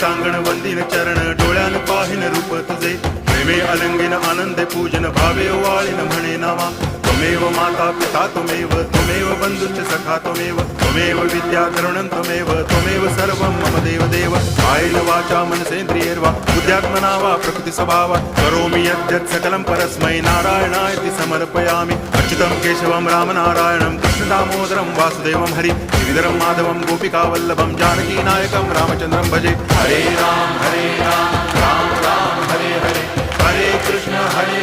सांगण वंदिन चरण डोळ्यान पाहिन रूप तुझे प्रेमे अलंगिन आनंदे पूजन भावे वाळीन म्हणे नामा त्वमेव माता पिता त्वमेव बंधुश्च सखा त्वमेव विद्या तरुणं त्वमेव सर्वं मम देव कायेन वाचा मनसेन्द्रियैर्वा बुद्ध्यात्मना वा प्रकृति स्वभावात् करोमि यद्यत् सकलं परस्मै नारायणायति समर्पयामि अच्युतं केशवं रामनारायणं कृष्णदामोदरं वासुदेवं हरि गिरिधरं माधवं गोपिकावल्लभं जानकीनायकं रामचन्द्रं भजे हरे राम राम राम हरे हरे हरे कृष्ण हरे